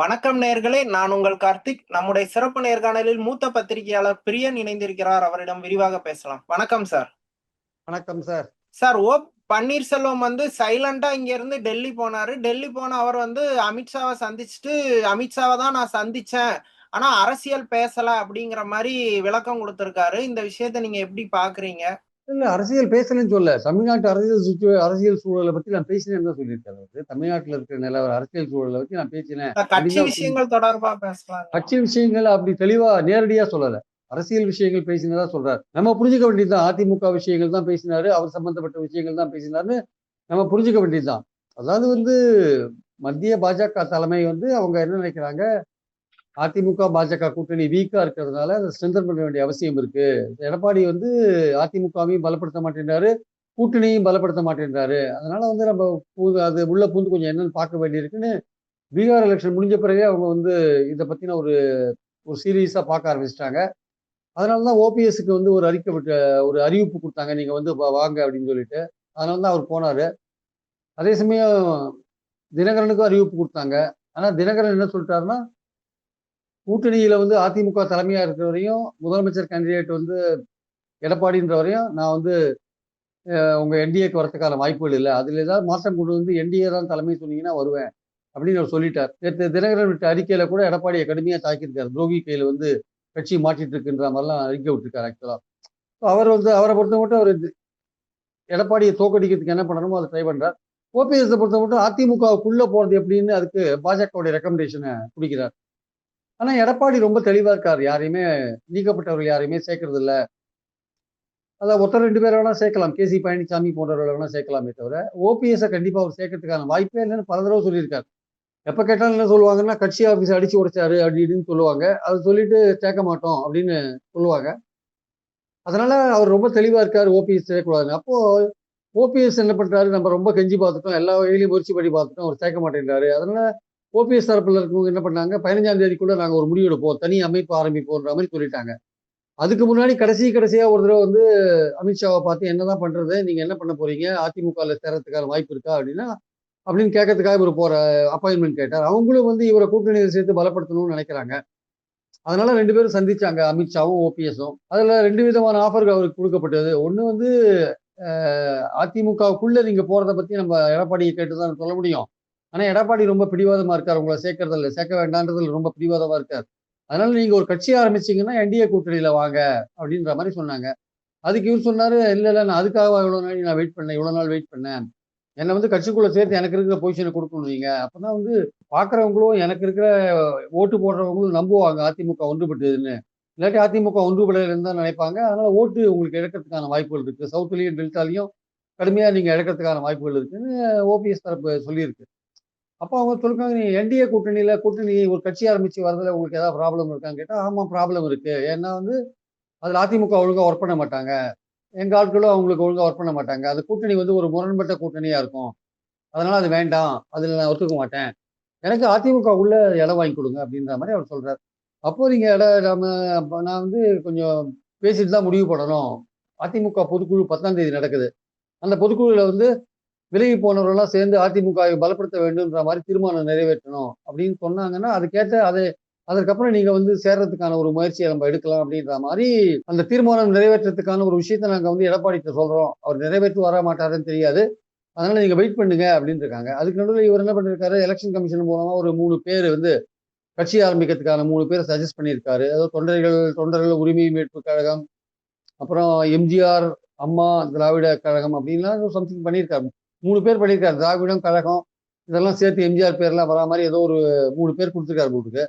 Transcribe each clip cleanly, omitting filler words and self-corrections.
வணக்கம் நேயர்களே, நான் உங்கள் கார்த்திக். நம்முடைய சிறப்பு நேர்காணலில் மூத்த பத்திரிகையாளர் பிரியன் இணைந்திருக்கிறார். அவரிடம் விரிவாக பேசலாம். வணக்கம் சார். வணக்கம் சார். சார், பன்னீர்செல்வம் வந்து சைலண்டா இங்க இருந்து டெல்லி போனாரு. டெல்லி போன அவர் வந்து அமித்ஷாவை சந்திச்சுட்டு, அமித்ஷாவை தான் நான் சந்திச்சேன், ஆனா அரசியல் பேசல அப்படிங்கிற மாதிரி விளக்கம் கொடுத்திருக்காரு. இந்த விஷயத்தை நீங்க எப்படி பாக்குறீங்க? இல்ல, அரசியல் பேசலன்னு சொல்ல. தமிழ்நாட்டு அரசியல் சூழலை பத்தி நான் பேசினேன்னு தான் சொல்லியிருக்காரு. தமிழ்நாட்டுல இருக்கிற நிலவர அரசியல் சூழலை பத்தி நான் பேசினேன் அப்படின்னு கட்சி தான் விஷயங்கள் தொடர்பா பேசலாம். கட்சி விஷயங்கள் அப்படி தெளிவா நேரடியா சொல்லல. அரசியல் விஷயங்கள் பேசினதா சொல்றாரு. நம்ம புரிஞ்சுக்க வேண்டியதுதான். அதிமுக விஷயங்கள் தான் பேசினாரு, அவர் சம்பந்தப்பட்ட விஷயங்கள் தான் பேசினாருன்னு நம்ம புரிஞ்சுக்க வேண்டியதுதான். அதாவது மத்திய பாஜக தலைமை அவங்க என்ன நினைக்கிறாங்க, அதிமுக பாஜக கூட்டணி வீக்கா இருக்கிறதுனால அதை ஸ்ட்ரென்தன் பண்ண வேண்டிய அவசியம் இருக்கு. எடப்பாடி அதிமுகவையும் பலப்படுத்த மாட்டேன்றாரு, கூட்டணியும் பலப்படுத்த மாட்டேன்றாரு. அதனால நம்ம அது உள்ள பூந்து கொஞ்சம் என்னன்னு பார்க்க வேண்டியிருக்குன்னு பீகார் எலெக்ஷன் முடிஞ்ச பிறகே அவங்க இதை பத்தின ஒரு ஒரு சீரியஸா பார்க்க ஆரம்பிச்சிட்டாங்க. அதனாலதான் ஓபிஎஸ்க்கு ஒரு அறிக்கை விட்டு ஒரு அறிவிப்பு கொடுத்தாங்க, நீங்க வாங்க அப்படின்னு சொல்லிட்டு. அதனாலதான் அவர் போனாரு. அதே சமயம் தினகரனுக்கும் அறிவிப்பு கொடுத்தாங்க. ஆனா தினகரன் என்ன சொல்லிட்டாருன்னா, கூட்டணியில அதிமுக தலைமையா இருக்கிற வரையும் முதலமைச்சர் கேண்டிடேட் எடப்பாடின்ற வரையும் நான் உங்க என்டிஏக்கு வரதுக்கான வாய்ப்புகள் இல்லை. அதுல ஏதாவது மாற்றம் கொண்டு என்டிஏ தான் தலைமை சொன்னீங்கன்னா வருவேன் அப்படின்னு அவர் சொல்லிட்டார். நேற்று தினகரன் விட்ட அறிக்கையில கூட எடப்பாடியை கடுமையா தாக்கியிருக்காரு. துரோகி கையில கட்சி மாற்றிட்டு இருக்குன்ற மாதிரிலாம் அறிக்கை விட்டுருக்காரு. ஆக்சுவலா அவர் அவரை பொறுத்த மட்டும் அவர் எடப்பாடியை தோக்கடிக்கிறதுக்கு என்ன பண்ணணுமோ அதை ட்ரை பண்றார். ஓபிஎஸ் பொறுத்த மட்டும் அதிமுகவுக்குள்ள போறது எப்படின்னு அதுக்கு பாஜகவுடைய ரெக்கமெண்டேஷனை பிடிக்கிறார். ஆனா எடப்பாடி ரொம்ப தெளிவா இருக்காரு. யாரையுமே நீக்கப்பட்டவர்கள் யாரையுமே சேர்க்கறது இல்ல. அதான் ஒருத்தர் 2 பேரை வேணா சேர்க்கலாம். கேசி பழனிசாமி போன்றவர்களை வேணா சேர்க்கலாமே தவிர, ஓபிஎஸ் கண்டிப்பா அவர் சேர்க்கறதுக்கான வாய்ப்பே இல்லைன்னு பல தடவை சொல்லியிருக்காரு. எப்ப கேட்டாலும் என்ன சொல்லுவாங்கன்னா, கட்சி ஆபீஸ் அடிச்சு உடைச்சாரு அப்படி இப்படின்னு சொல்லுவாங்க. அதை சொல்லிட்டு சேர்க்க மாட்டோம் அப்படின்னு சொல்லுவாங்க. அதனால அவர் ரொம்ப தெளிவா இருக்காரு, ஓபிஎஸ் சேர்க்கக்கூடாதுன்னு. அப்போ ஓபிஎஸ் என்ன பண்றாரு, நம்ம ரொம்ப கெஞ்சி பார்த்துட்டோம், எல்லா வகையிலையும் முயற்சி பண்ணி பார்த்துட்டோம், அவர் சேர்க்க மாட்டேங்கிறாரு. அதனால ஓபிஎஸ் தரப்புல இருக்கவங்க என்ன பண்ணாங்க, 15ஆம் தேதிக்குள்ள நாங்க ஒரு முடிவு எடுப்போம், தனி அமைப்பு ஆரம்பிப்போன்ற மாதிரி சொல்லிட்டாங்க. அதுக்கு முன்னாடி கடைசியா ஒரு தடவை அமித்ஷாவை பார்த்து என்னதான் பண்றது, நீங்க என்ன பண்ண போறீங்க, அதிமுகல சேர்றதுக்கான வாய்ப்பு இருக்கா அப்படின்னு கேட்கறதுக்காக இவர் அப்பாயின்மெண்ட் கேட்டார். அவங்களும் இவரை கூட்டணியில் சேர்த்து பலப்படுத்தணும்னு நினைக்கிறாங்க. அதனால 2 பேரும் சந்திச்சாங்க, அமித்ஷாவும் ஓபிஎஸும். அதுல 2 விதமான ஆஃபர்கள் அவருக்கு கொடுக்கப்பட்டது. ஒண்ணு அதிமுகவுக்குள்ள நீங்க போறதை பத்தி நம்ம எடப்பாடியை கேட்டுதான் சொல்ல முடியும். ஆனா எடப்பாடி ரொம்ப பிடிவாதமா இருக்காரு, உங்களை சேர்க்கறதில்ல, சேர்க்க வேண்டான்றதுல ரொம்ப பிடிவாதமா இருக்காரு. அதனால நீங்க ஒரு கட்சி ஆரம்பிச்சீங்கன்னா என்டிஏ கூட்டணியில வாங்க அப்படின்ற மாதிரி சொன்னாங்க. அதுக்கு இவர் சொன்னாரு, இல்ல இல்ல, நான் அதுக்காக இவ்வளவு நாள் நான் வெயிட் பண்ணேன், இவ்வளவு நாள் வெயிட் பண்ணேன். என்னை கட்சிக்குள்ள சேர்த்து எனக்கு இருக்கிற பொசிஷனை கொடுக்கணும் நீங்க. அப்பதான் பாக்குறவங்களும் எனக்கு இருக்கிற ஓட்டு போடுறவங்களும் நம்புவாங்க அதிமுக ஒன்றுபட்டதுன்னு. இல்லாட்டி அதிமுக ஒன்றுபடலைன்னு தான் நினைப்பாங்க. அதனால ஓட்டு உங்களுக்கு இழக்கிறதுக்கான வாய்ப்புகள் இருக்கு. சவுத்துலயும் டெல்டாலையும் கடுமையா நீங்க இழக்கிறதுக்கான வாய்ப்புகள் இருக்குன்னு ஓபிஎஸ் தரப்பு சொல்லியிருக்கு. அப்போ அவங்க சொல்றாங்க, நீ என்டிஏ கூட்டணி ஒரு கட்சி ஆரம்பிச்சு வரதுல உங்களுக்கு ஏதாவது ப்ராப்ளம் இருக்கான்னு கேட்டா, ஆமா ப்ராப்ளம் இருக்கு. ஏன்னா அதுல அதிமுக ஒழுங்கா ஒர்க் பண்ண மாட்டாங்க, எங்க ஆட்களும் அவங்களுக்கு ஒழுங்கா ஒர்க் பண்ண மாட்டாங்க. அது கூட்டணி ஒரு முரண்பட்ட கூட்டணியா இருக்கும். அதனால அது வேண்டாம், அதுல நான் ஒத்துக்க மாட்டேன், எனக்கு அதிமுக உள்ள இடம் வாங்கி கொடுங்க அப்படின்ற மாதிரி அவர் சொல்றாரு. அப்போ நீங்க நான் கொஞ்சம் பேசிட்டு தான் முடிவு பண்ணணும். அதிமுக பொதுக்குழு 10ஆம் தேதி நடக்குது. அந்த பொதுக்குழுல விலகி போனவர்கள்லாம் சேர்ந்து அதிமுகவை பலப்படுத்த வேண்டும்ன்ற மாதிரி தீர்மானம் நிறைவேற்றணும் அப்படின்னு சொன்னாங்கன்னா, அதற்கப்புறம் நீங்க சேர்றதுக்கான ஒரு முயற்சியை நம்ம எடுக்கலாம் அப்படின்ற மாதிரி அந்த தீர்மானம் நிறைவேற்றத்துக்கான ஒரு விஷயத்த நாங்க எடப்பாடிட்ட சொல்றோம். அவர் நிறைவேற்றி வர மாட்டாருன்னு தெரியாது. அதனால நீங்க வெயிட் பண்ணுங்க அப்படின்னு இருக்காங்க. அதுக்கு நடுவில் இவர் என்ன பண்ணிருக்காரு, எலெக்ஷன் கமிஷன் மூலமா ஒரு 3 பேர் கட்சி ஆரம்பிக்கிறதுக்கான 3 பேரை சஜஸ்ட் பண்ணியிருக்காரு. அதாவது தொண்டர்கள் உரிமை மீட்பு கழகம், அப்புறம் எம்ஜிஆர் அம்மா திராவிட கழகம் அப்படின்லாம் சம்திங் பண்ணியிருக்காரு. 3 பேர் பண்ணியிருக்காரு. திராவிடம் கழகம் இதெல்லாம் சேர்த்து எம்ஜிஆர் பேர்லாம் வரா மாதிரி ஏதோ ஒரு 3 பேர் கொடுத்துருக்காரு போட்டுக்கு.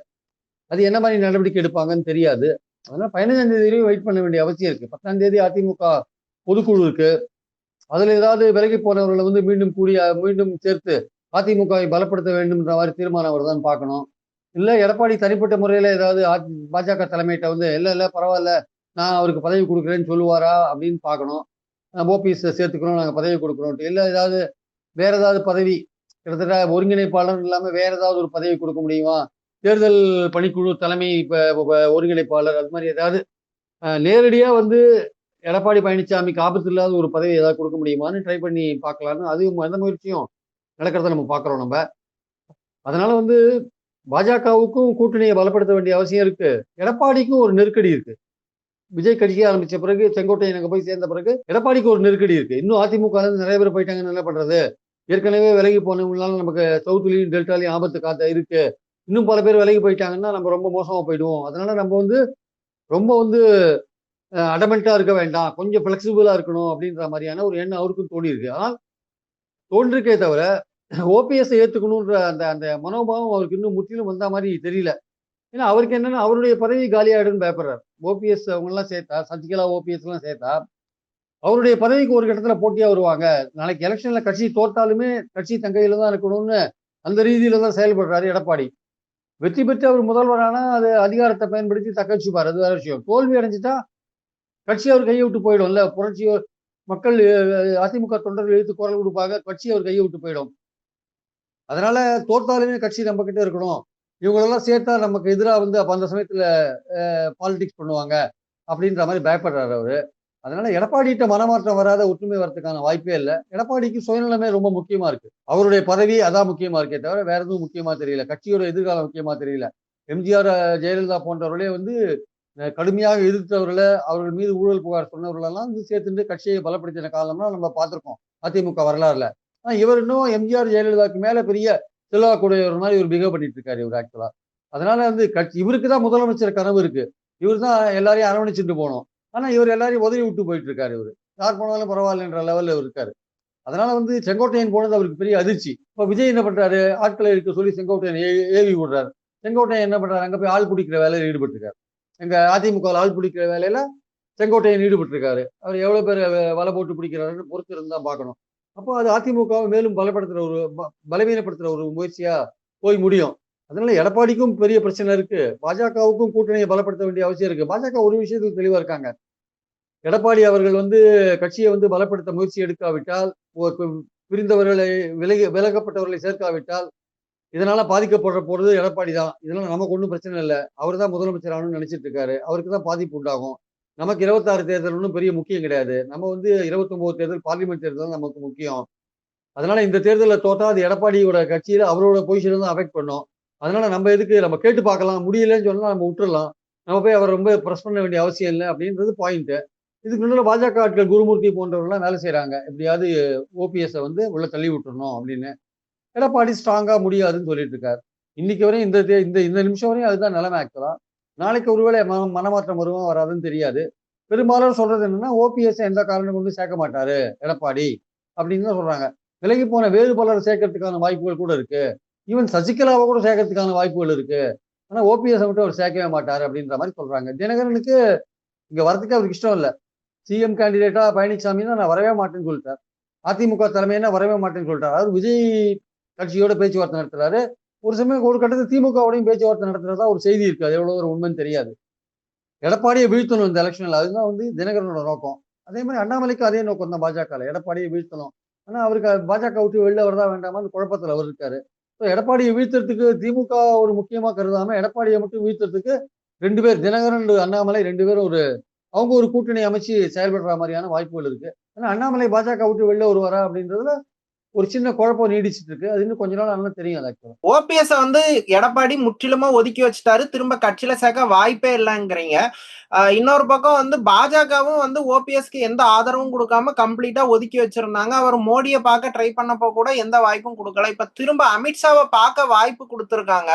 அது என்ன மாதிரி நடவடிக்கை எடுப்பாங்கன்னு தெரியாது. அதனால 15ஆம் தேதி வரையும் வெயிட் பண்ண வேண்டிய அவசியம் இருக்கு. 10ஆம் தேதி அதிமுக பொதுக்குழு இருக்கு. அதுல ஏதாவது விலகி போனவர்களை மீண்டும் சேர்த்து அதிமுகவை பலப்படுத்த வேண்டும்ன்ற மாதிரி தீர்மானம் வருதான்னு பார்க்கணும். இல்ல எடப்பாடி தனிப்பட்ட முறையில ஏதாவது பாஜக தலைமையிட்ட இல்ல இல்ல பரவாயில்ல, நான் அவருக்கு பதவி கொடுக்குறேன்னு சொல்லுவாரா அப்படின்னு பார்க்கணும். ஓபிஎஸ் சேர்த்துக்கிறோம், நாங்க பதவி கொடுக்குறோம். இல்ல வேற ஏதாவது பதவி, கிட்டத்தட்ட ஒருங்கிணைப்பாளர் இல்லாம வேற ஏதாவது ஒரு பதவி கொடுக்க முடியுமா, தேர்தல் பணிக்குழு தலைமை ஒருங்கிணைப்பாளர், அது மாதிரி ஏதாவது நேரடியா எடப்பாடி பழனிசாமிக்கு ஆபத்து இல்லாத ஒரு பதவி ஏதாவது கொடுக்க முடியுமான்னு ட்ரை பண்ணி பார்க்கலான்னு, அது எந்த முயற்சியும் நடக்கிறத நம்ம பார்க்கிறோம் நம்ம. அதனால பாஜகவுக்கும் கூட்டணியை பலப்படுத்த வேண்டிய அவசியம் இருக்கு. எடப்பாடிக்கும் ஒரு நெருக்கடி இருக்கு. விஜய் கட்சியை ஆரம்பிச்ச பிறகு, செங்கோட்டையன் அங்க போய் சேர்ந்த பிறகு எடப்பாடிக்கு ஒரு நெருக்கடி இருக்கு. இன்னும் அதிமுக இருந்து நிறைய பேர் போயிட்டாங்கன்னு என்ன பண்றது? ஏற்கனவே விலகி போனவங்களால நமக்கு சவுத்துலயும் டெல்டாலையும் ஆபத்து காத்த இருக்கு. இன்னும் பல பேர் விலகி போயிட்டாங்கன்னா நம்ம ரொம்ப மோசமா போயிடுவோம். அதனால நம்ம வந்து ரொம்ப வந்து அடமெண்டா இருக்க வேண்டாம், கொஞ்சம் பிளெக்சிபிளா இருக்கணும் அப்படின்ற மாதிரியான ஒரு எண்ணம் அவருக்கும் தோணி இருக்கு. ஆனால் தோன்றிருக்கே தவிர ஓபிஎஸ் ஏத்துக்கணும்ன்ற அந்த அந்த மனோபாவம் அவருக்கு இன்னும் முற்றிலும் வந்த மாதிரி தெரியல. ஏன்னா அவருக்கு என்னன்னா அவருடைய பதவி காலியாயிடுன்னு பயப்படுறாரு. ஓபிஎஸ் அவங்க எல்லாம் சேர்த்தா, சசிகலா ஓபிஎஸ் எல்லாம் சேர்த்தா அவருடைய பதவிக்கு ஒரு கட்டத்துல போட்டியா வருவாங்க. நாளைக்கு எலெக்ஷன்ல கட்சி தோற்றாலுமே கட்சி தன் கையில தான் இருக்கணும்னு அந்த ரீதியில தான் செயல்படுறாரு எடப்பாடி. வெற்றி பெற்று அவர் முதல்வரானா அது அதிகாரத்தை பயன்படுத்தி தக்க வச்சுப்பாரு, அது வேற விஷயம். தோல்வி அடைஞ்சிட்டா கட்சி அவர் கையை விட்டு போயிடும்ல. புரட்சி மக்கள் அதிமுக தொண்டர்கள் எழுத்து குரல் கொடுப்பாங்க, கட்சி அவர் கையை விட்டு போயிடும். அதனால தோற்றாலுமே கட்சி நம்ம கிட்ட இருக்கணும், இவங்களெல்லாம் சேர்த்தா நமக்கு எதிராக வந்து அப்ப அந்த சமயத்துல பாலிடிக்ஸ் பண்ணுவாங்க அப்படின்ற மாதிரி பயப்படுறாரு அவரு. அதனால எடப்பாடிகிட்ட மனமாற்றம் வராத ஒற்றுமை வரதுக்கான வாய்ப்பே இல்லை. எடப்பாடிக்கு சுயநலமே ரொம்ப முக்கியமா இருக்கு. அவருடைய பதவி அதான் முக்கியமா இருக்கே தவிர வேற எதுவும் முக்கியமா தெரியல. கட்சியோட எதிர்காலம் முக்கியமா தெரியல. எம்ஜிஆர், ஜெயலலிதா போன்றவர்களே வந்து கடுமையாக எதிர்த்தவர்களை, அவர்கள் மீது ஊழல் புகார் சொன்னவர்களெல்லாம் வந்து சேர்த்துட்டு கட்சியை பலப்படுத்தின காலம்லாம் நம்ம பார்த்திருக்கோம் அதிமுக வரலாறுல. ஆனா இவர் இன்னும் எம்ஜிஆர், ஜெயலலிதாவுக்கு மேல பெரிய செல்வாக்குடையவர் மாதிரி இவர் பிஹேவ் பண்ணிட்டு இருக்காரு இவர் ஆக்சுவலா. அதனால வந்து கட்சி இவருக்கு தான் முதலமைச்சர் கனவு இருக்கு. இவர் தான் எல்லாரையும் அரவணைச்சுட்டு போகணும். ஆனா இவர் எல்லாரையும் உதவி விட்டு போயிட்டு இருக்காரு இவரு. யார் போனாலும் பரவாயில்லன்ற லெவல்ல இவர் இருக்காரு. அதனால வந்து செங்கோட்டையன் போனது அவருக்கு பெரிய அதிர்ச்சி. இப்ப விஜய் என்ன பண்றாரு? ஆட்களை இருக்க சொல்லி செங்கோட்டையன் ஏவி விடுறாரு. செங்கோட்டையன் என்ன பண்றாரு? அங்க போய் ஆள் பிடிக்கிற வேலையில் ஈடுபட்டு இருக்காரு. எங்க அதிமுக ஆள் பிடிக்கிற வேலையில செங்கோட்டையன் ஈடுபட்டு இருக்காரு. அவர் எவ்வளவு பேர் வலை போட்டு பிடிக்கிறாருன்னு பொறுத்து இருந்தா பார்க்கணும். அப்போ அது அதிமுகவை மேலும் பலப்படுத்துற ஒரு பலவீனப்படுத்துற ஒரு முயற்சியா போய் முடியும். அதனால எடப்பாடிக்கும் பெரிய பிரச்சனை இருக்கு, பாஜகவுக்கும் கூட்டணியை பலப்படுத்த வேண்டிய அவசியம் இருக்கு. பாஜக ஒரு விஷயத்துக்கு தெளிவா இருக்காங்க. எடப்பாடி அவர்கள் வந்து கட்சியை வந்து பலப்படுத்த முயற்சி எடுக்காவிட்டால், பிரிந்தவர்களை விலகப்பட்டவர்களை சேர்க்காவிட்டால் இதனால பாதிக்கப்படுற போறது எடப்பாடி தான். இதனால நமக்கு ஒன்றும் பிரச்சனை இல்லை, அவர் தான் முதலமைச்சர் ஆகணும்னு நினைச்சிட்டு இருக்காரு, அவருக்கு தான் பாதிப்பு உண்டாகும். நமக்கு 26 தேர்தல் ஒன்றும் பெரிய முக்கியம் கிடையாது. நம்ம வந்து 29 தேர்தல் பார்லிமெண்ட் தேர்தல் தான் நமக்கு முக்கியம். அதனால இந்த தேர்தலில் தோற்றா அது எடப்பாடியோட கட்சியில அவரோட பொசிஷன் தான் அஃபெக்ட் பண்ணும். அதனால நம்ம எதுக்கு, நம்ம கேட்டு பார்க்கலாம், முடியலன்னு சொன்னா நம்ம விட்டுறலாம். நம்ம போய் அவர் ரொம்ப ப்ரெஸ் பண்ண வேண்டிய அவசியம் இல்லை அப்படின்றது பாயிண்ட். இதுக்கு முன்னாடி பாஜக ஆட்கள் குருமூர்த்தி போன்றவர்கள்லாம் வேலை செய்யறாங்க, எப்படியாவது ஓபிஎஸ் வந்து உள்ள தள்ளி விட்டுறணும் அப்படின்னு. எடப்பாடி ஸ்ட்ராங்கா முடியாதுன்னு சொல்லிட்டு இருக்காரு. இன்னைக்கு வரையும் இந்த இந்த இந்த நிமிஷம் வரையும் அதுதான் நிலைமை ஆக்சுவலா. நாளைக்கு ஒருவேளை மனமாற்றம் வருமா வராதுன்னு தெரியாது. பெரும்பாலும் சொல்றது என்னன்னா ஓபிஎஸ் எந்த காரணம் கொண்டு சேர்க்க மாட்டாரு எடப்பாடி அப்படின்னு தான் சொல்றாங்க. விலகி போன வேறு பலர் சேர்க்கறதுக்கான வாய்ப்புகள் கூட இருக்கு. ஈவன் சசிகலாவை கூட சேர்க்கறதுக்கான வாய்ப்புகள் இருக்கு. ஆனா ஓபிஎஸ் மட்டும் அவர் சேர்க்கவே மாட்டாரு அப்படின்ற மாதிரி சொல்றாங்க. தினகரனுக்கு இங்க வரதுக்கு அவருக்கு இஷ்டம் இல்லை. சிஎம் கேண்டிடேட்டா பழனிசாமி தான் நான் வரவே மாட்டேன்னு சொல்லிட்டார். அதிமுக தலைமையினா வரவே மாட்டேன்னு சொல்லிட்டார். அவர் விஜய் கட்சியோட பேச்சுவார்த்தை நடத்துறாரு. ஒரு சமயம் ஒரு கட்டத்தில் திமுகவோடையும் பேச்சுவார்த்தை நடத்துறதா ஒரு செய்தி இருக்கு. அது எவ்வளவு ஒரு உண்மைன்னு தெரியாது. எடப்பாடியை வீழ்த்தணும் இந்த எலெக்ஷன்ல, அதுதான் வந்து தினகரனோட நோக்கம். அதே மாதிரி அண்ணாமலைக்கு அதே நோக்கம் தான் பாஜக, எடப்பாடியை வீழ்த்தணும். ஆனா அவருக்கு பாஜக விட்டு வெளில வரதா வேண்டாமா அந்த குழப்பத்தில் அவர் இருக்காரு. எடப்பாடியை வீழ்த்துறதுக்கு திமுக ஒரு முக்கியமா கருதாம எடப்பாடியை மட்டும் வீழ்த்துறதுக்கு 2 பேர், தினகரன் அண்ணாமலை 2 பேரும் அவங்க ஒரு கூட்டணி அமைச்சு செயல்படுற மாதிரியான வாய்ப்புகள் இருக்கு. ஆனா அண்ணாமலை பாஜக விட்டு வெளில வருவாரா அப்படின்றதுல ஒரு சின்ன குழப்பம் நீடிச்சிட்டு இருக்கு. அது இன்னும் கொஞ்ச நாள் ஆனா தெரியும். ஆக்சுவலா ஓபிஎஸ் வந்து எடப்பாடி முற்றிலுமா ஒதுக்கி வச்சுட்டாரு, திரும்ப கட்சியில சேர்க்க வாய்ப்பே இல்லைங்கிறீங்க. இன்னொரு பக்கம் வந்து பாஜகவும் வந்து ஓபிஎஸ்க்கு எந்த ஆதரவும் கொடுக்காம கம்ப்ளீட்டா ஒதுக்கி வச்சிருந்தாங்க. அவர் மோடியை பார்க்க ட்ரை பண்ணப்போ கூட எந்த வாய்ப்பும் கொடுக்கல. இப்ப திரும்ப அமித்ஷாவை பார்க்க வாய்ப்பு கொடுத்துருக்காங்க.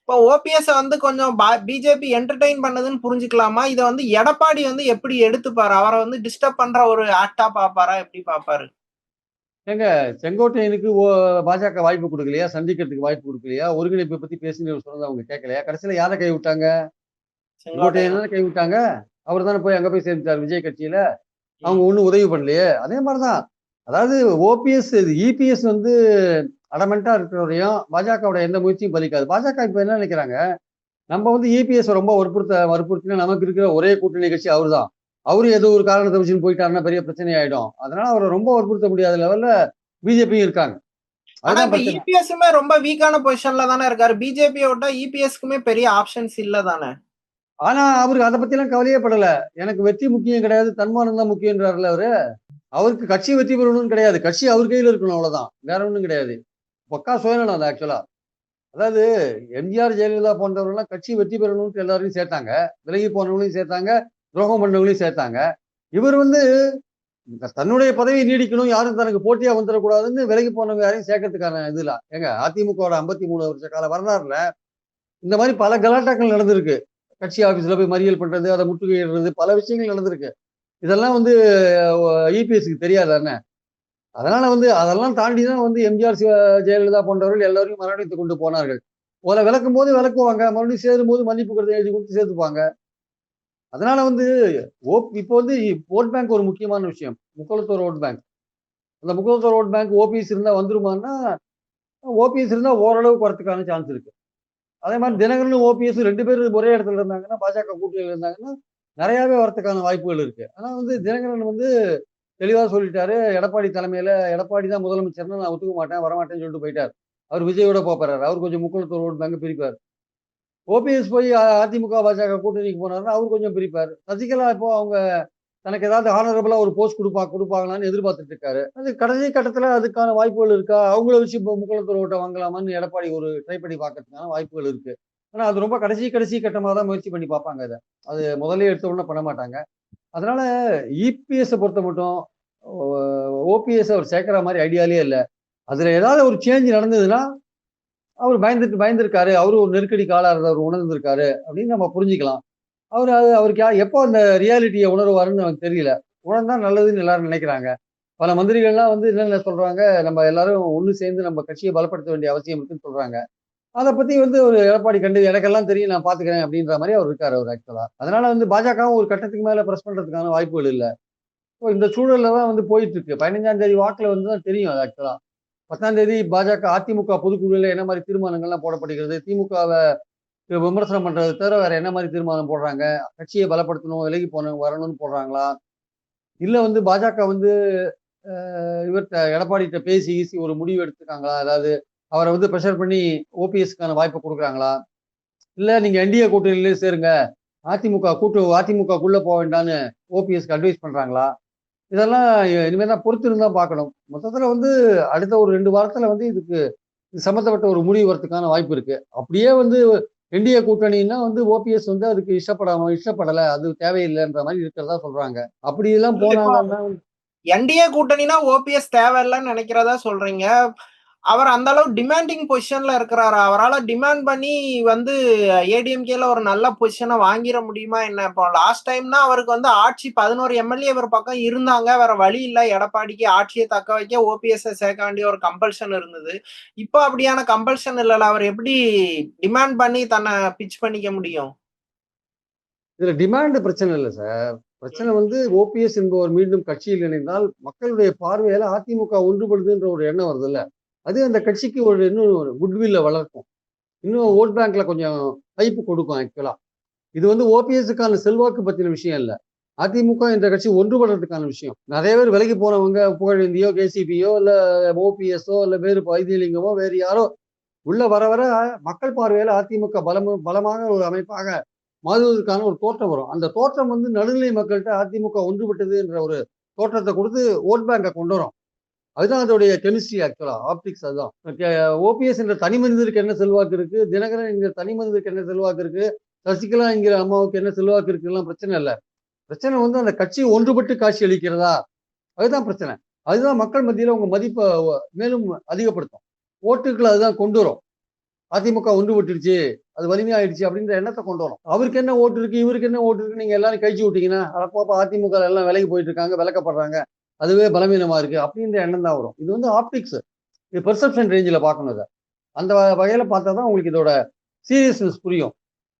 இப்போ ஓபிஎஸ் வந்து கொஞ்சம் பிஜேபி என்டர்டெயின் பண்ணதுன்னு புரிஞ்சுக்கலாமா? இதை வந்து எடப்பாடி வந்து எப்படி எடுத்துப்பாரு? அவரை வந்து டிஸ்டர்ப் பண்ற ஒரு ஆக்டா பாப்பாரா, எப்படி பாப்பாரு? ஏங்க, செங்கோட்டையனுக்கு பாஜக வாய்ப்பு கொடுக்கலையா? சந்திக்கிறதுக்கு வாய்ப்பு கொடுக்கலையா? ஒருங்கிணைப்பை பத்தி பேசுன்னு சொன்னது அவங்க கேட்கலையா? கடைசியில யாரை கை விட்டாங்க? செங்கோட்டையன் தானே கை விட்டாங்க. அவர் தானே போய் அங்க போய் சேர்ந்துட்டார் விஜய் கட்சியில. அவங்க ஒண்ணும் உதவி பண்ணலையே. அதே மாதிரிதான், அதாவது ஓபிஎஸ் இபிஎஸ் வந்து அடமெண்டா இருக்கிறவரையும் பாஜகவோட எந்த முயற்சியும் பலிக்காது. பாஜக இப்ப என்ன நினைக்கிறாங்க, நம்ம வந்து இபிஎஸ் ரொம்ப வற்புறுத்தினா நமக்கு இருக்கிற ஒரே கூட்டணி கட்சி அவரு தான். அவரு ஏதோ ஒரு காரணத்தை வச்சுன்னு போயிட்டாருன்னா பெரிய பிரச்சனை ஆயிடும். அதனால அவரை ரொம்ப வற்புறுத்த முடியாத லெவல்ல பிஜேபியும் இருக்காங்க. ஆனா அதுதான் இப்ப பிரச்சனை. இபிஎஸ்மே ரொம்ப வீக்கான பொசிஷன்ல தானே இருக்காரு. பிஜேபியை விட்டா இபிஎஸ்க்குமே பெரிய ஆப்ஷன்ஸ் இல்ல தானே. ஆனா அவருக்கு அதை பத்தி எல்லாம் கவலையே படல. எனக்கு வெற்றி முக்கியம் கிடையாது, தன்மானம் தான் முக்கியன்றாருல அவரு. அவருக்கு கட்சி வெற்றி பெறணும்னு கிடையாது, கட்சி அவர் கையில இருக்கணும், அவ்வளவுதான், வேற ஒண்ணும் கிடையாது. பக்கா சுயநலம் அது ஆக்சுவலா. அதாவது எம்ஜிஆர் ஜெயலலிதா போன்றவர்கள்லாம் கட்சி வெற்றி பெறணும்னு எல்லாரையும் சேர்த்தாங்க, விலகி போனவங்களையும் சேர்த்தாங்க, துரோகம் பண்ணவங்களையும் சேர்த்தாங்க. இவர் வந்து தன்னுடைய பதவி நீடிக்கணும், யாரும் தனக்கு போட்டியா வந்துடக்கூடாதுன்னு விலகி போனவங்க யாரையும் சேர்க்கறதுக்கான இதுல ஏங்க அதிமுகவோட 53 வருஷ கால வரலாறுல இந்த மாதிரி பல கலாட்டாக்கள் நடந்திருக்கு. கட்சி ஆபீஸ்ல போய் மறியல் பண்றது, அதை முற்றுகையிடுறது, பல விஷயங்கள் நடந்திருக்கு. இதெல்லாம் வந்து இபிஎஸ்க்கு தெரியாதானே? அதனால வந்து அதெல்லாம் தாண்டி தான் வந்து எம்ஜிஆர், ஜெயலலிதா போன்றவர்கள் எல்லாரையும் அரவணைத்துக் கொண்டு போனார்கள். முதல்ல விளக்கும் போது விளக்குவாங்க, மறுபடியும் சேரும்போது மன்னிப்பு கடிதம் எழுதி கொடுத்து சேர்த்துப்பாங்க. அதனால வந்து இப்போ வந்து ஓட் பேங்க் ஒரு முக்கியமான விஷயம். முக்குளத்தூர் ஓட் பேங்க். அந்த முக்குளத்தூர் ஓட் பேங்க் ஓபிஎஸ் இருந்தா வந்துருமான்னா, ஓபிஎஸ் இருந்தா ஓரளவுக்கு வரதுக்கான சான்ஸ் இருக்கு. அதே மாதிரி தினகரனும் ஓபிஎஸ் 2 பேரும் ஒரே இடத்துல இருந்தாங்கன்னா, பாஜக கூட்டணியில இருந்தாங்கன்னா, நிறையாவே வரதுக்கான வாய்ப்புகள் இருக்கு. ஆனா வந்து தினகரன் வந்து தெளிவா சொல்லிட்டாரு. எடப்பாடி தலைமையில எடப்பாடி தான் முதலமைச்சர்னா நான் ஒத்துக்க மாட்டேன், வரமாட்டேன்னு சொல்லிட்டு போயிட்டாரு. அவர் விஜயோட போறாரு. அவர் கொஞ்சம் முக்குளத்தூர் ஓட் பேங்க் பிரிப்பாரு. ஓபிஎஸ் போய் அதிமுக, பாஜக கூட்டணிக்கு போனாருன்னா, அவரு கொஞ்சம் பிரிப்பாரு. சசிகலா இப்போ அவங்க தனக்கு ஏதாவது ஹானரபிளா ஒரு போஸ்ட் குடுப்பாங்களான்னு எதிர்பார்த்துட்டு இருக்காரு. அது கடைசி கட்டத்துல அதுக்கான வாய்ப்புகள் இருக்கா? அவங்கள வச்சு இப்போ முக்குளத்தூர் ஓட்ட வாங்கலாமான்னு எடப்பாடி ஒரு ட்ரை பண்ணி பார்க்கறதுக்கான வாய்ப்புகள் இருக்கு. ஆனா அது ரொம்ப கடைசி கட்டமா தான் முயற்சி பண்ணி பார்ப்பாங்க அத. அது முதல்லயே எடுத்த உடனே பண்ண மாட்டாங்க. அதனால இபிஎஸ்ஸ பொறுத்தமட்டும் ஓபிஎஸ் அவர் சேர்க்கிற மாரி ஐடியாலயே இல்ல. அதுல ஏதாவது ஒரு சேஞ்ச் நடந்ததுன்னா, அவரு பயந்திருக்காரு. அவரு ஒரு நெருக்கடிக்கு ஆளாறத உணர்ந்திருக்காரு அப்படின்னு நம்ம புரிஞ்சுக்கலாம். அவருக்கு எப்போ அந்த ரியாலிட்டிய உணருவாருன்னு நமக்கு தெரியல. உணர்ந்தா நல்லதுன்னு எல்லாரும் நினைக்கிறாங்க. பல மந்திரிகள்லாம் வந்து என்னென்ன சொல்றாங்க, நம்ம எல்லாரும் ஒண்ணு சேர்ந்து நம்ம கட்சிய பலப்படுத்த வேண்டிய அவசியம் இருக்குன்னு சொல்றாங்க. அத பத்தி வந்து ஒரு எடப்பாடி எனக்கெல்லாம் தெரியும் நான் பார்த்துக்கிறேன் அப்படின்ற மாரி அவர் இருக்காரு ஆக்சுவலா. அதனால வந்து பாஜகவும் ஒரு கட்டத்துக்கு மேல பிரஸ் பண்றதுக்கான வாய்ப்புகள் இல்ல. இப்போ இந்த சூழல்ல தான் வந்து போயிட்டு இருக்கு. 15ஆம் தேதி வாக்குல வந்து தான் தெரியும் அது ஆக்சுவலா. 10ஆம் தேதி பாஜக, அதிமுக பொதுக்குழுல என்ன மாரி தீர்மானங்கள்லாம் போடப்படுகிறது? திமுகவ விமர்சனம் பண்றத தவிர வேற என்ன மாரி தீர்மானம் போடுறாங்க? கட்சிய பலப்படுத்தணும், விலகி வரணும்னு போடுறாங்களா? இல்ல வந்து பாஜக வந்து எடப்பாடிட்ட பேசி கீசி ஒரு முடிவு எடுத்துருக்காங்களா? அதாவது அவர வந்து பிரஷர் பண்ணி ஓபிஎஸ்க்கான வாய்ப்ப குடுக்குறாங்களா? இல்ல நீங்க என்டிஏ கூட்டணியிலே சேருங்க. அதிமுகக்குள்ள வேண்டான்னு ஓபிஎஸ்க்கு அட்வைஸ் பண்றாங்களா? இதெல்லாம் இனிமே தான் பொறுத்திருந்து தான் பார்க்கணும். மொத்தத்துல வந்து அடுத்த ஒரு 2 வாரத்துல வந்து இதுக்கு இது சம்மந்தப்பட்ட ஒரு முடிவு வரதுக்கான வாய்ப்பு இருக்கு. அப்படியே வந்து என்டிஏ கூட்டணின்னா வந்து ஓபிஎஸ் வந்து அதுக்கு இஷ்டப்படல. அது தேவையில்லன்ற மாரி இருக்கிறதா சொல்றாங்க. அப்படியெல்லாம் இல்ல இப்போ போனாங்கன்னா என்டிஏ கூட்டணினா ஓபிஎஸ் தேவையில்லன்னு நினைக்கிறதா சொல்றீங்க. அவர் அந்த அளவு டிமாண்டிங் பொசிஷன்ல இருக்கிறாரா? அவரால டிமாண்ட் பண்ணி வந்து ஏடிஎம்கேல ஒரு நல்ல பொசிஷன வாங்கிற முடியுமா என்ன? இப்போ லாஸ்ட் டைம்னா அவருக்கு வந்து ஆட்சி 11 எம்எல்ஏ இவர் பக்கம் இருந்தாங்க. வேற வழி இல்ல. எடப்பாடிக்கு ஆட்சிய தக்க வைக்க ஓபிஎஸ்ஸ சேர்க்க வேண்டிய ஒரு கம்பல்ஷன் இருந்தது. இப்போ அப்படியான கம்பல்ஷன் இல்லல்ல. அவர் எப்படி டிமாண்ட் பண்ணி தன்னை பிட்ச் பண்ணிக்க முடியும்? இதுல டிமாண்ட் பிரச்சனை இல்ல சார். பிரச்சனை வந்து ஓபிஎஸ் என்பவர் மீண்டும் கட்சியில் இணைந்தால் மக்களுடைய பார்வையில அதிமுக ஒன்றுபடுதுன்ற ஒரு எண்ணம் வருதுல்ல. அது அந்த கட்சிக்கு இன்னும் ஒரு குட்வில்ல வளர்க்கும். இன்னும் ஓட் பேங்க்ல கொஞ்சம் ஹைப் கொடுக்கும் ஆக்சுவலா. இது வந்து ஓபிஎஸ்ஸுக்கான செல்வாக்கு பத்தின விஷயம் இல்ல. அதிமுக என்ற கட்சி ஒன்றுபடுறதுக்கான விஷயம். நிறைய பேர் விலகி போனவங்க புகழேந்தியோ, கேசிபியோ இல்ல ஓபிஎஸ்ஸோ இல்ல வேறு வைத்தியலிங்கமோ வேறு யாரோ உள்ள வர வர மக்கள் பார்வையில அதிமுக பலமான ஒரு அமைப்பாக மாறுவதற்கான ஒரு தோற்றம் வரும். அந்த தோற்றம் வந்து நடுநிலை மக்கள்கிட்ட அதிமுக ஒன்றுபட்டது என்ற ஒரு தோற்றத்தை கொடுத்து ஓட் பேங்கை கொண்டு வரும். அதுதான் அதோடைய கெமிஸ்ட்ரி ஆக்சுவலா ஆப்டிக்ஸ் அதுதான். ஓபிஎஸ் என்ற தனி மனிதருக்கு என்ன செல்வாக்கு இருக்கு, தினகரன் என்கிற தனி மனிதருக்கு என்ன செல்வாக்கு இருக்கு, சசிகலா என்கிற அம்மாவுக்கு என்ன செல்வாக்கு இருக்குலாம் பிரச்சனை இல்ல. பிரச்சனை வந்து அந்த கட்சி ஒன்றுபட்டு காட்சி அளிக்கிறதா, அதுதான் பிரச்சனை. அதுதான் மக்கள் மத்தியில உங்க மதிப்பை மேலும் அதிகப்படுத்தும். ஓட்டுக்களை அதுதான் கொண்டு வரும். அதிமுக ஒன்றுபட்டுருச்சு, அது வலிமையாயிடுச்சு அப்படின்ற எண்ணத்தை கொண்டு வரும். அவருக்கு என்ன ஓட்டு இருக்கு, இவருக்கு என்ன ஓட்டு இருக்கு, நீங்க எல்லாரும் கழிச்சு விட்டீங்கன்னா அப்பப்ப அதிமுக எல்லாம் விலகி போயிட்டு இருக்காங்க, விலக்கப்படுறாங்க, அதுவே பலவீனமா இருக்கு அப்படின்ற எண்ணம் தான் வரும். இது வந்து ஆப்டிக்ஸ், இது பெர்செப்ஷன் ரேஞ்சில் பார்க்கணும் இதை. அந்த வகையில பார்த்தா தான் உங்களுக்கு இதோட சீரியஸ்னஸ் புரியும்.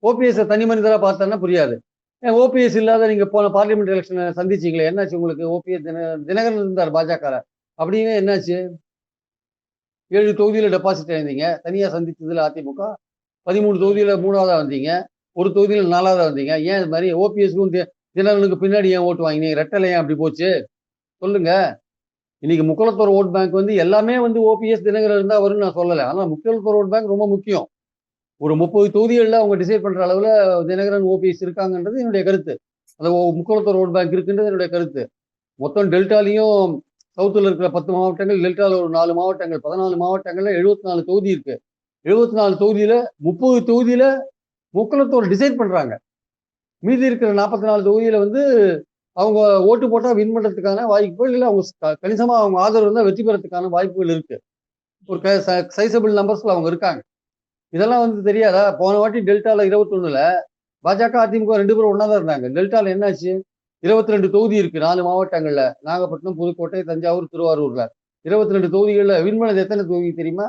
ஓபிஎஸ் தனி மனிதரா பார்த்தோன்னா புரியாது. ஓபிஎஸ் இல்லாத நீங்க போன பார்லிமெண்ட் எலெக்ஷனை சந்திச்சீங்களே, என்னாச்சு உங்களுக்கு? ஓபிஎஸ் தினகரன் இருந்தார் பாஜக, அப்படின்னு என்னாச்சு? 7 தொகுதியில டெபாசிட் இழந்தீங்க. தனியா சந்திச்சதுல அதிமுக. 13 தொகுதியில 3வதா வந்தீங்க. ஒரு தொகுதியில 4வதா வந்தீங்க. ஏன் இது மாதிரி ஓபிஎஸ்க்கும் தினகரனுக்கு பின்னாடி ஏன் ஓட்டு வாங்கினீங்க? ரெட்டலை ஏன் அப்படி போச்சு? சொல்லுங்க. இன்னைக்கு முக்குளத்தூர் ஓட் பேங்க் வந்து எல்லாமே வந்து ஓபிஎஸ் தினகரன் இருந்தா வரும்னு நான் சொல்லல. ஆனா முக்குளத்தூர் ஓட் பேங்க் ரொம்ப முக்கியம். ஒரு 30 தொகுதிகள்ல அவங்க டிசைட் பண்ற அளவுல தினகரன், ஓபிஎஸ் இருக்காங்கன்றது என்னுடைய கருத்து. அந்த முக்குளத்தூர் ஓட் பேங்க் இருக்குன்றது என்னுடைய கருத்து. மொத்தம் டெல்டாலையும் சவுத்துல இருக்கிற 10 மாவட்டங்கள், டெல்டால ஒரு 4 மாவட்டங்கள், 14 மாவட்டங்கள்ல 74 தொகுதி இருக்கு. 74 தொகுதியில 30 தொகுதியில முக்குளத்தோர் டிசைட் பண்றாங்க. மீதி இருக்கிற 44 தொகுதியில வந்து அவங்க ஓட்டு போட்டா வின் பண்றதுக்கான வாய்ப்புகள் இல்லை, அவங்க கணிசமா அவங்க ஆதரவு இருந்தால் வெற்றி பெறத்துக்கான வாய்ப்புகள் இருக்கு. ஒரு சைசபிள் நம்பர்ஸ்ல அவங்க இருக்காங்க. இதெல்லாம் வந்து தெரியாதா? போன வாட்டி டெல்டால 21ல பாஜக அதிமுக 2 பேரும் ஒன்னா தான் இருந்தாங்க. டெல்டால என்னாச்சு? 22 தொகுதி இருக்கு 4 மாவட்டங்கள்ல. நாகப்பட்டினம், புதுக்கோட்டை, தஞ்சாவூர், திருவாரூர்ல 22 தொகுதிகள்ல வின் பண்ணது எத்தனை தொகுதி தெரியுமா?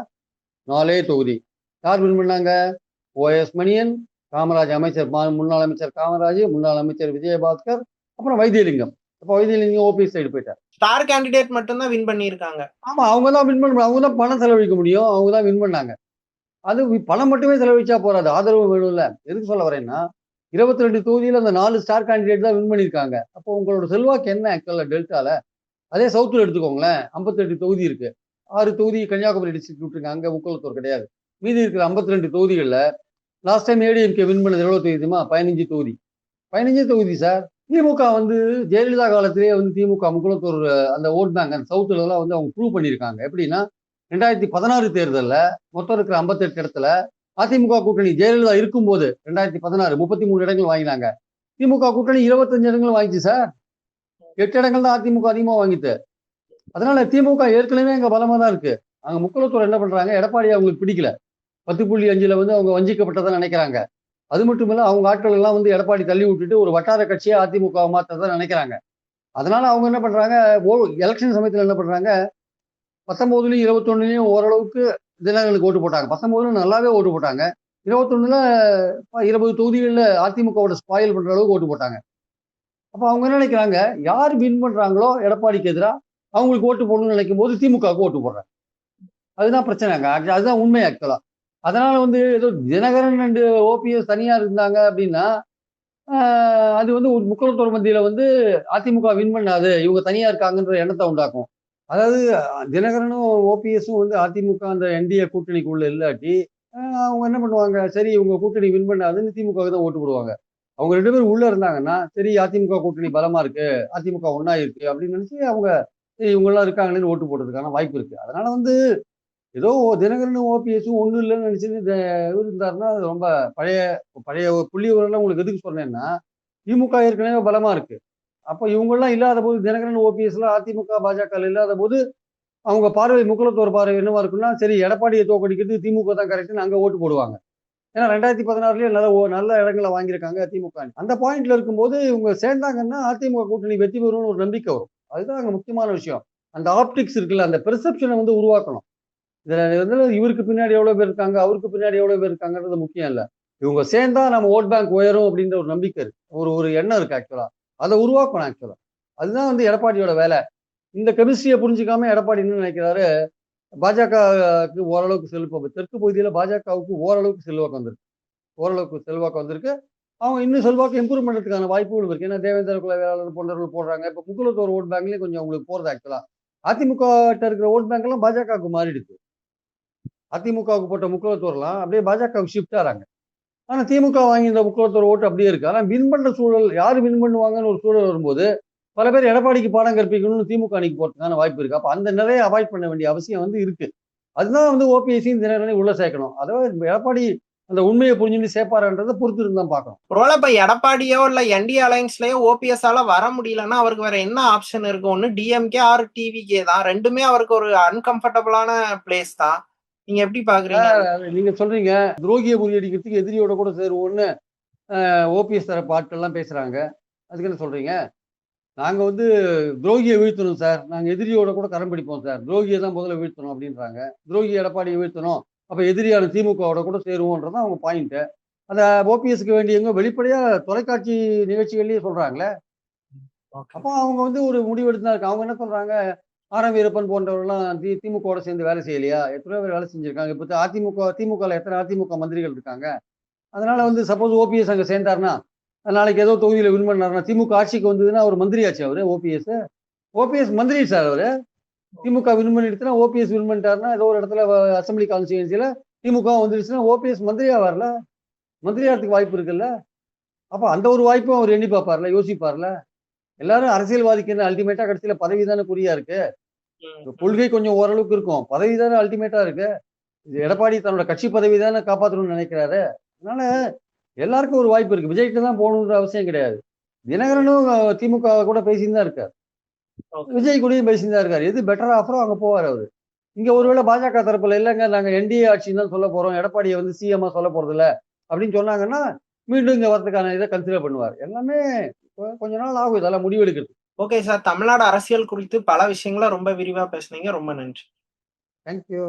4 தொகுதி. யார் வின் பண்ணாங்க? ஓஎஸ் மணியன், காமராஜ் அமைச்சர், முன்னாள் அமைச்சர் காமராஜ், முன்னாள் அமைச்சர் விஜயபாஸ்கர், அப்புறம் வைத்தியலிங்கம். அப்ப வைத்தியலிங்கம் ஓபிஎஸ் சைடு போயிட்டார். ஸ்டார் கேண்டிடேட் மட்டும் தான் வின் பண்ணியிருக்காங்க. ஆமா, அவங்க தான் வின் பண்ண, அவங்க தான் பணம் செலவழிக்க முடியும், அவங்க தான் வின் பண்ணாங்க. அது பணம் மட்டுமே செலவழிச்சா போறாது, ஆதரவு வேணும்ல. எதுக்கு சொல்ல வரேன்னா 22 தொகுதியில அந்த 4 ஸ்டார் கேண்டிடேட் தான் வின் பண்ணியிருக்காங்க. அப்போ உங்களோட செல்வாக்கு என்ன ஆக்சுவலா டெல்டால? அதே சவுத்துல எடுத்துக்கோங்களேன், 58 தொகுதி இருக்கு. 6 தொகுதி கன்னியாகுமரி டிஸ்ட்ரிக்ட் விட்டுருங்க, அங்க முக்குளத்தூர் கிடையாது. மீதி இருக்கிற 52 தொகுதிகள்ல லாஸ்ட் டைம் ஏடிஎம்கே வின் பண்ணது எவ்வளவு தொகுதி தெரியுமா? 15 தொகுதி. 15 தொகுதி சார். திமுக வந்து ஜெயலலிதா காலத்திலேயே வந்து திமுக முக்குளத்தூர் அந்த ஓட் பேங்க் அந்த சவுத்துல எல்லாம் வந்து அவங்க ப்ரூவ் பண்ணியிருக்காங்க. எப்படின்னா 2016 தேர்தலில் மொத்தம் இருக்கிற 58 இடத்துல அதிமுக கூட்டணி ஜெயலலிதா இருக்கும்போது 2016 33 இடங்கள் வாங்கினாங்க. திமுக கூட்டணி 25 இடங்கள் வாங்கிச்சு சார். 8 இடங்கள் தான் அதிமுக அதிகமா வாங்கிட்டு. அதனால திமுக ஏற்கனவே அங்க பலமா தான் இருக்கு. அங்க முக்குளத்தூர் என்ன பண்றாங்க? எடப்பாடி அவங்களுக்கு பிடிக்கல. 10.5ல வந்து அவங்க வஞ்சிக்கப்பட்டதா நினைக்கிறாங்க. அது மட்டும் இல்ல, அவங்க ஆட்கள் எல்லாம் வந்து எடப்பாடி தள்ளி விட்டுட்டு ஒரு வட்டார கட்சியை அதிமுக மாற்றதான் நினைக்கிறாங்க. அதனால அவங்க என்ன பண்றாங்க? எலெக்ஷன் சமயத்துல என்ன பண்றாங்க? 19லயும் 21லயும் ஓரளவுக்கு தினகரனுக்கு ஓட்டு போட்டாங்க. 19ல நல்லாவே ஓட்டு போட்டாங்க. 21ல 20 தொகுதிகளில் அதிமுகவோட ஸ்பாயில் பண்ற அளவுக்கு ஓட்டு போட்டாங்க. அப்ப அவங்க என்ன நினைக்கிறாங்க? யார் வின் பண்றாங்களோ எடப்பாடிக்கு எதிராக அவங்களுக்கு ஓட்டு போடணும்னு நினைக்கும் போது திமுகவுக்கு ஓட்டு போடுறாங்க. அதுதான் பிரச்சனைங்க. அதுதான் உண்மை ஆக்சுவலா. அதனால வந்து ஏதோ தினகரன் அண்ட் ஓபிஎஸ் தனியா இருந்தாங்க அப்படின்னா அது வந்து ஒரு முக்குளத்தோர் மத்தியில வந்து அதிமுக வின் பண்ணாது, இவங்க தனியா இருக்காங்கன்ற எண்ணத்தை உண்டாக்கும். அதாவது தினகரனும் ஓபிஎஸும் வந்து அதிமுக அந்த என்டிஏ கூட்டணிக்குள்ள இல்லாட்டி அவங்க என்ன பண்ணுவாங்க? சரி இவங்க கூட்டணி வின் பண்ணாதுன்னு திமுக தான் ஓட்டு போடுவாங்க. அவங்க 2 பேரும் உள்ள இருந்தாங்கன்னா சரி அதிமுக கூட்டணி பலமா இருக்கு, அதிமுக ஒன்னா இருக்கு அப்படின்னு நினைச்சு அவங்க சரி இவங்க எல்லாம் இருக்காங்களேன்னு ஓட்டு போடுறதுக்கான வாய்ப்பு இருக்கு. அதனால வந்து ஏதோ தினகரனும் ஓபிஎஸும் ஒண்ணும் இல்லைன்னு நினைச்சுன்னு இவர் இருந்தாருன்னா அது ரொம்ப பழைய பழைய புள்ளி விவரம்லாம் உங்களுக்கு எதுக்கு சொன்னேன்னா திமுக ஏற்கனவே பலமா இருக்கு. அப்ப இவங்கெல்லாம் இல்லாத போது தினகரன் ஓபிஎஸ் எல்லாம் அதிமுக பாஜக இல்லாத போது அவங்க பார்வை முக்குளத்தோர் பார்வை என்னவா இருக்குன்னா சரி எடப்பாடியை தோக்கடிக்கிறது திமுக தான் கரெக்ட்னு அங்க ஓட்டு போடுவாங்க. ஏன்னா 2016லயே நல்ல இடங்களை வாங்கியிருக்காங்க திமுக. அந்த பாயிண்ட்ல இருக்கும்போது இவங்க சேர்ந்தாங்கன்னா அதிமுக கூட்டணி வெற்றி பெறும்னு ஒரு நம்பிக்கை வரும். அதுதான் அங்க முக்கியமான விஷயம். அந்த ஆப்டிக்ஸ் இருக்குல்ல, அந்த பெர்செப்ஷனை வந்து உருவாக்கணும். இதுல வந்து இவருக்கு பின்னாடி எவ்வளவு பேர் இருக்காங்க, அவருக்கு பின்னாடி எவ்வளவு பேர் இருக்காங்கன்றது முக்கியம் இல்ல. இவங்க சேர்ந்தா நம்ம ஓட் பேங்க் உயரும் அப்படின்ற ஒரு நம்பிக்கை இருக்கு, ஒரு எண்ணம் இருக்கு ஆக்சுவலா. அதை உருவாக்கணும் ஆக்சுவலா. அதுதான் வந்து எடப்பாடியோட வேலை. இந்த கெமிஸ்ட்ரியை புரிஞ்சுக்காம எடப்பாடி என்ன நினைக்கிறாரு? பாஜகவுக்கு ஓரளவுக்கு செல்வாக்கு, தெற்கு பகுதியில பாஜகவுக்கு ஓரளவுக்கு செல்வாக்கு வந்திருக்கு. அவங்க இன்னும் செல்வாக்கு இம்ப்ரூவ் பண்றதுக்கான வாய்ப்புகள் இருக்கு. ஏன்னா தேவேந்திர குல வேளாளர் போன்றவர்கள் போடுறாங்க. இப்ப முக்குளத்தோர் ஓட் பேங்க்லயும் கொஞ்சம் உங்களுக்கு போறது ஆக்சுவலா. அதிமுக இருக்கிற ஓட் பேங்க் எல்லாம் பாஜகவுக்கு மாறிடுச்சு. அதிமுகவுக்கு போட்ட முக்குளத்தோர்லாம் அப்படியே பாஜகவுக்கு ஷிஃப்ட் ஆறாங்க. ஆனா திமுக வாங்கி இந்த முக்குளத்தோர் ஓட்டு அப்படியே இருக்கு. ஆனா வின் பண்ற சூழல், யாரு வின் பண்ணுவாங்கன்னு ஒரு சூழல் வரும்போது பல பேர் எடப்பாடிக்கு பாடம் கற்பிக்கணும்னு திமுக அணிக்கு போறதுக்கான வாய்ப்பு இருக்கு. அப்ப அந்த நிறைய அவாய்ட் பண்ண வேண்டிய அவசியம் வந்து இருக்கு. அதுதான் வந்து ஓபிஎஸ்சியும் தினகரனையும் உள்ள சேர்க்கணும். அதாவது எடப்பாடி அந்த உண்மையை புரிஞ்சுட்டு சேர்ப்பாருன்றதை பொறுத்து இருந்தான் பார்க்கணும். ஒருவேளை இப்ப எடப்பாடியோ இல்ல என்டிஏ அலையன்ஸ்லயோ ஓபிஎஸ் ஆல வர முடியலன்னா அவருக்கு வேற என்ன ஆப்ஷன் இருக்கு? ஒண்ணு டிஎம்கே ஆர் டிவிகே தான். ரெண்டுமே அவருக்கு ஒரு அன்கம்ஃபர்டபுளான பிளேஸ் தான். நீங்க எப்படி பாக்குறீங்க? நீங்க சொல்றீங்க துரோகியை முறியடிக்கிறதுக்கு எதிரியோட கூட சேருவோம்னு ஓபிஎஸ் தரப்பு ஆட்கள்லாம் பேசுறாங்க. அதுக்கு என்ன சொல்றீங்க? நாங்க வந்து துரோகியை வீழ்த்தணும் சார், நாங்க எதிரியோட கூட கரம் பிடிப்போம் சார், துரோகியை தான் முதல்ல வீழ்த்தணும் அப்படின்றாங்க. துரோகி எடப்பாடியை வீழ்த்தணும், அப்ப எதிரியான திமுகவோட கூட சேருவோன்றதான் அவங்க பாயிண்ட். அந்த ஓபிஎஸ்க்கு வேண்டியவங்க வெளிப்படையா தொலைக்காட்சி நிகழ்ச்சிகள்லயே சொல்றாங்களே. அப்போ அவங்க வந்து ஒரு முடிவு எடுத்து தான் இருக்கு. அவங்க என்ன சொல்றாங்க? வீரப்பன் போன்றவர்கள்லாம் திமுகவோட சேர்ந்து வேலை செய்யலையா? எத்தனையோ பேர் வேலை செஞ்சிருக்காங்க. இப்ப திமுகல எத்தனை அதிமுக மந்திரிகள் இருக்காங்க. அதனால வந்து சப்போஸ் ஓபிஎஸ் அங்க சேர்ந்தாருன்னா நாளைக்கு ஏதோ தொகுதியில வின் பண்ணாருன்னா திமுக ஆட்சிக்கு வந்ததுன்னா அவர் மந்திரி ஆச்சு. அவரு ஓபிஎஸ் மந்திரி சார். அவரு திமுக வின் பண்ணிடுச்சுன்னா ஓபிஎஸ் வின் பண்ணிட்டாருன்னா ஏதோ ஒரு இடத்துல அசம்பிளி கான்ஸ்டியூன்சில திமுக வந்துருச்சுன்னா ஓபிஎஸ் மந்திரியா வரல, மந்திரியாகிறதுக்கு வாய்ப்பு இருக்குல்ல. அப்ப அந்த ஒரு வாய்ப்பும் அவர் எண்ணி பார்ப்பார்ல, யோசிப்பார்ல. எல்லாரும் அரசியல்வாதிக்கு என்ன அல்டிமேட்டா கடைசியில பதவி தானே குறியா இருக்கு. கொள்கை கொஞ்சம் ஓரளவுக்கு இருக்கும், பதவி தானே அல்டிமேட்டா இருக்கு. எடப்பாடி தன்னோட கட்சி பதவி தானே காப்பாற்றணும்னு நினைக்கிறாரு. அதனால எல்லாருக்கும் ஒரு வாய்ப்பு இருக்கு. விஜய்க்கு தான் போகணுன்ற அவசியம் கிடையாது. தினகரனும் திமுக கூட பேசின்னு தான் இருக்காரு. விஜய் கூடயும் பேசின்னு தான் இருக்காரு. எது பெட்டர் ஆஃபரோ அங்க போவார் அவரு. இங்க ஒருவேளை பாஜக தரப்புல இல்லைங்க நாங்க என்டிஏ ஆட்சின்னு தான் சொல்ல போறோம், எடப்பாடியை வந்து சிஎம்மா சொல்ல போறது இல்ல அப்படின்னு சொன்னாங்கன்னா மீண்டும் இங்க வரதுக்கான இதை கன்சிடர் பண்ணுவார். எல்லாமே கொஞ்ச நாள் ஆகும் இதெல்லாம் முடிவெடுக்கிறது. Okay sir. தமிழ்நாடு அரசியல் குறித்து பல விஷயங்களை ரொம்ப விரிவா பேசுனீங்க. ரொம்ப நன்றி. தேங்க்யூ.